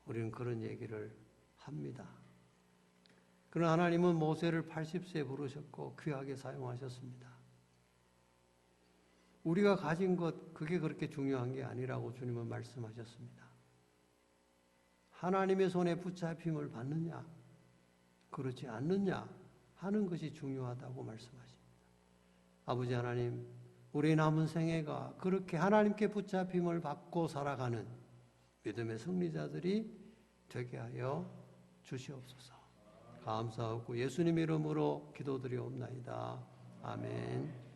우리는 그런 얘기를 합니다. 그러나 하나님은 모세를 80세에 부르셨고 귀하게 사용하셨습니다. 우리가 가진 것 그게 그렇게 중요한 게 아니라고 주님은 말씀하셨습니다. 하나님의 손에 붙잡힘을 받느냐 그렇지 않느냐 하는 것이 중요하다고 말씀하십니다. 아버지 하나님, 우리 남은 생애가 그렇게 하나님께 붙잡힘을 받고 살아가는 믿음의 승리자들이 되게 하여 주시옵소서. 감사하고 예수님 이름으로 기도드리옵나이다. 아멘.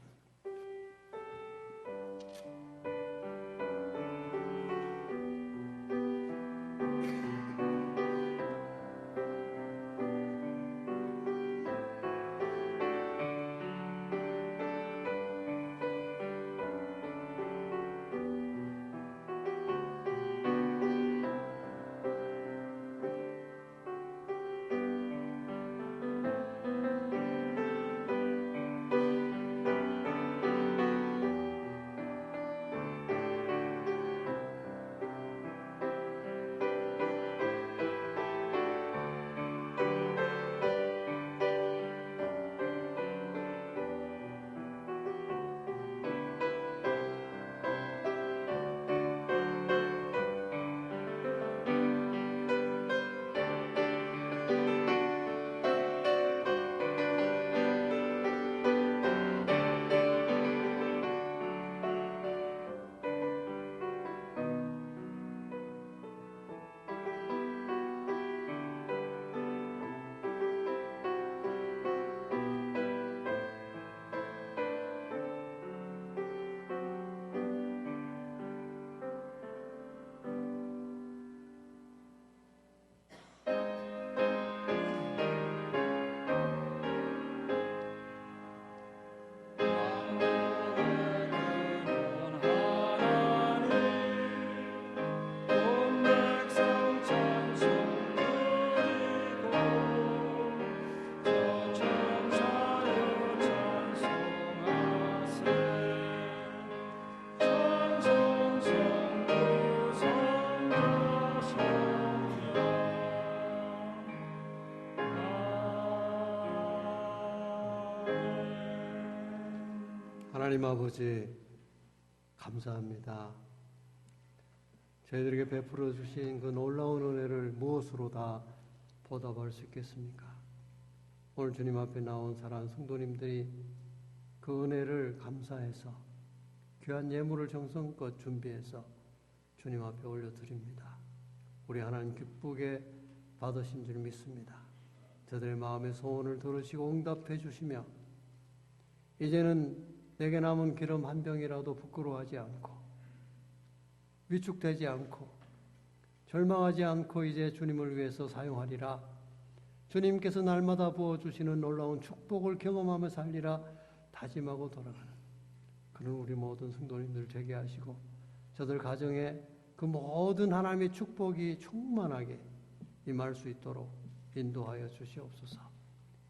하나님 아버지 감사합니다. 저희들에게 베풀어 주신 그 놀라운 은혜를 무엇으로 다 보답할 수 있겠습니까? 오늘 주님 앞에 나온 사랑하는 성도님들이 그 은혜를 감사해서 귀한 예물을 정성껏 준비해서 주님 앞에 올려드립니다. 우리 하나님 기쁘게 받으신 줄 믿습니다. 저들의 마음의 소원을 들으시고 응답해 주시며 이제는 내게 남은 기름 한 병이라도 부끄러워하지 않고 위축되지 않고 절망하지 않고 이제 주님을 위해서 사용하리라. 주님께서 날마다 부어주시는 놀라운 축복을 경험하며 살리라 다짐하고 돌아가는 그런 우리 모든 성도님들 되게 하시고 저들 가정에 그 모든 하나님의 축복이 충만하게 임할 수 있도록 인도하여 주시옵소서.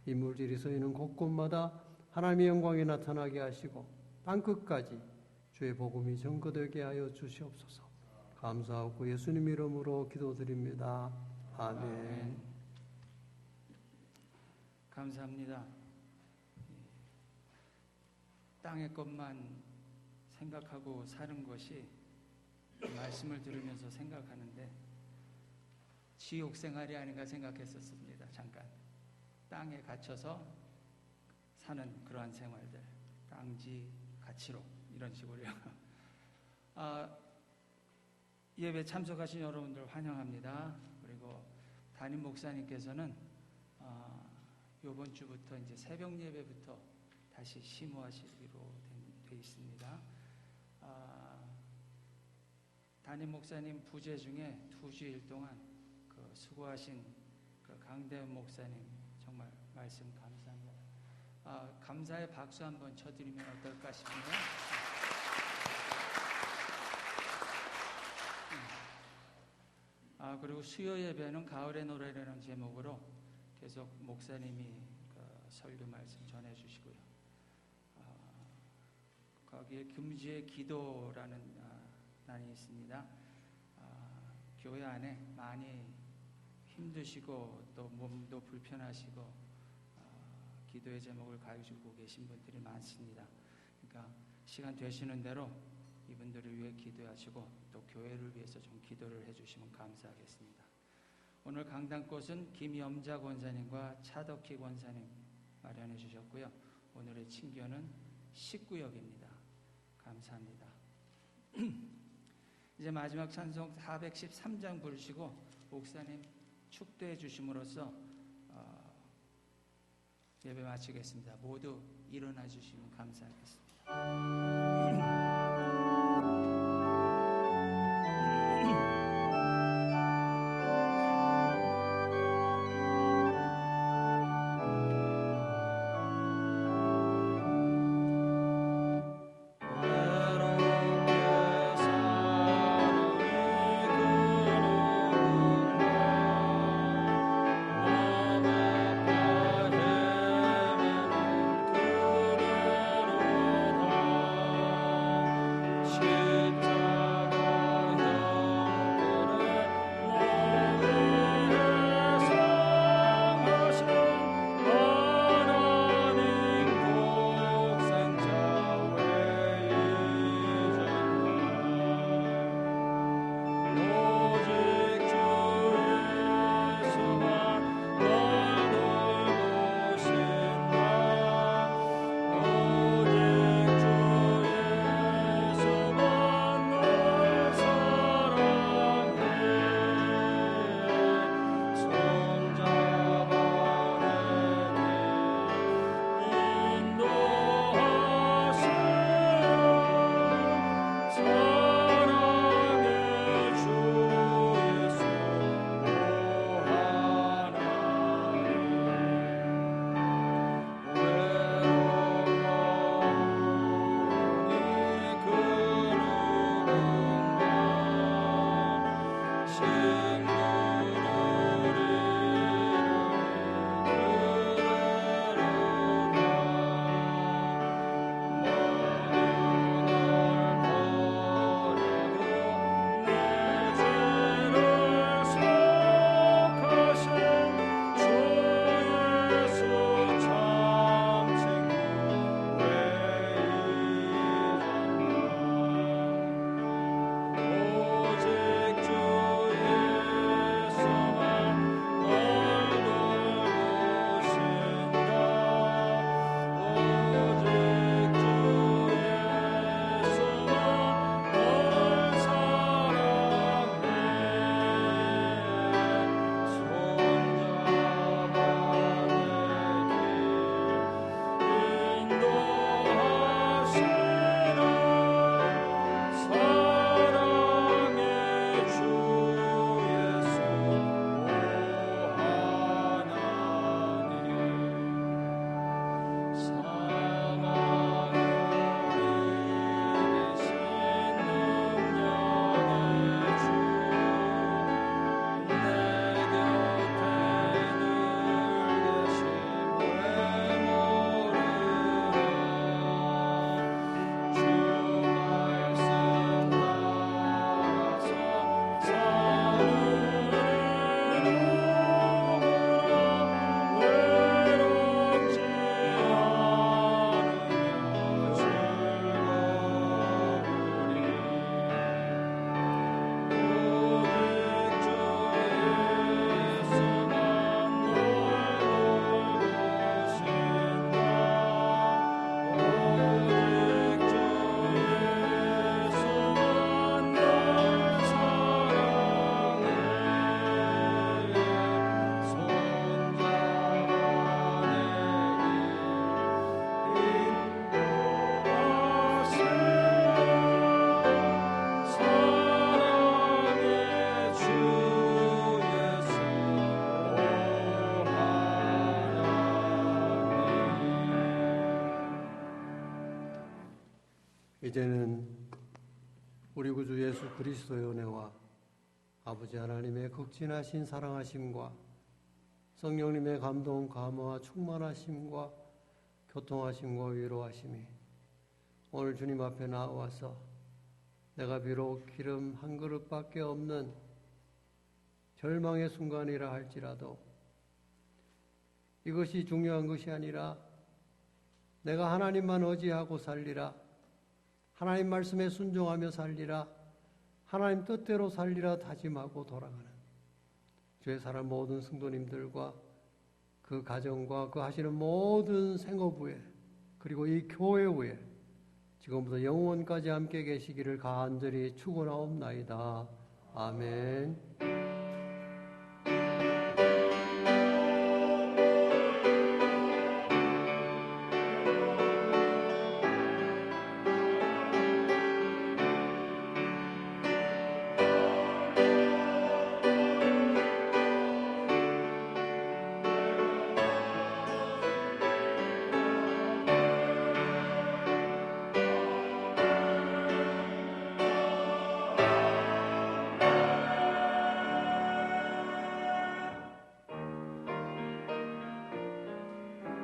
이 물질이 서있는 곳곳마다 하나님의 영광이 나타나게 하시고 땅끝까지 주의 복음이 전거되게 하여 주시옵소서. 감사하고 예수님 이름으로 기도드립니다. 아멘. 감사합니다. 땅의 것만 생각하고 사는 것이 말씀을 들으면서 생각하는데 지옥 생활이 아닌가 생각했었습니다. 잠깐 땅에 갇혀서 사는 그러한 생활들, 땅지 가치로 이런 식으로요. 예배 참석하신 여러분들 환영합니다. 그리고 담임 목사님께서는 이번 주부터 이제 새벽 예배부터 다시 심호하시기로 돼 있습니다. 담임 목사님 부재 중에 2주일 동안 그 수고하신 그 강대현 목사님 정말 말씀 감사합니다. 감사의 박수 한번 쳐드리면 어떨까 싶네요. 그리고 수요 예배는 가을의 노래라는 제목으로 계속 목사님이 그 설교 말씀 전해주시고요. 거기에 금주의 기도라는 난이 있습니다. 교회 안에 많이 힘드시고 또 몸도 불편하시고 기도의 제목을 가지고 계신 분들이 많습니다. 그러니까 시간 되시는 대로 이분들을 위해 기도하시고 또 교회를 위해서 좀 기도를 해주시면 감사하겠습니다. 오늘 강단꽃은 김염자 권사님과 차덕희 권사님 마련해 주셨고요. 오늘의 친교는 19역입니다. 감사합니다. 이제 마지막 찬송 413장 부르시고 목사님 축도해 주심으로써 예배 마치겠습니다. 모두 일어나 주시면 감사하겠습니다. 이제는 우리 구주 예수 그리스도의 은혜와 아버지 하나님의 극진하신 사랑하심과 성령님의 감동, 감화와 충만하심과 교통하심과 위로하심이 오늘 주님 앞에 나와서 내가 비록 기름 한 그릇밖에 없는 절망의 순간이라 할지라도 이것이 중요한 것이 아니라 내가 하나님만 의지하고 살리라, 하나님 말씀에 순종하며 살리라, 하나님 뜻대로 살리라 다짐하고 돌아가는 주의 사랑 모든 성도님들과 그 가정과 그 하시는 모든 생업부에 그리고 이 교회 위에 지금부터 영원까지 함께 계시기를 간절히 축원하옵나이다. 아멘.